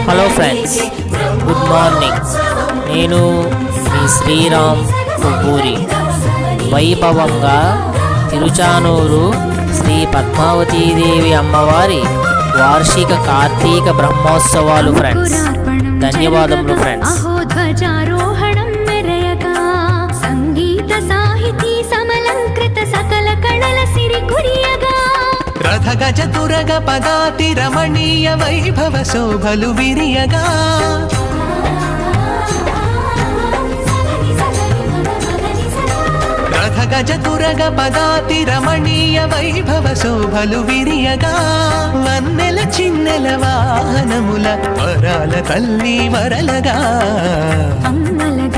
Hello friends, good morning. నేను మీ శ్రీరామ్ కుబ్బూరి. వైభవంగా తిరుచానూరు శ్రీ పద్మావతీదేవి అమ్మవారి వార్షిక కార్తీక బ్రహ్మోత్సవాలు ఫ్రెండ్స్. ధన్యవాదములు ఫ్రెండ్స్. ధ్వజారోహణం మెరయగా సంగీత సాహితీ సమలంకృత సకల కళల సిరి కురియగా రథ గజ తురగ పదాతి రమణీయ వైభవ శోభలు విరియగా రథ గజ తురగ పదాతి రమణీయ వైభవ శోభలు విరియగా వన్నెల చిన్నెల వాహనముల వరాల తల్లి వరలగా అమ్మలగ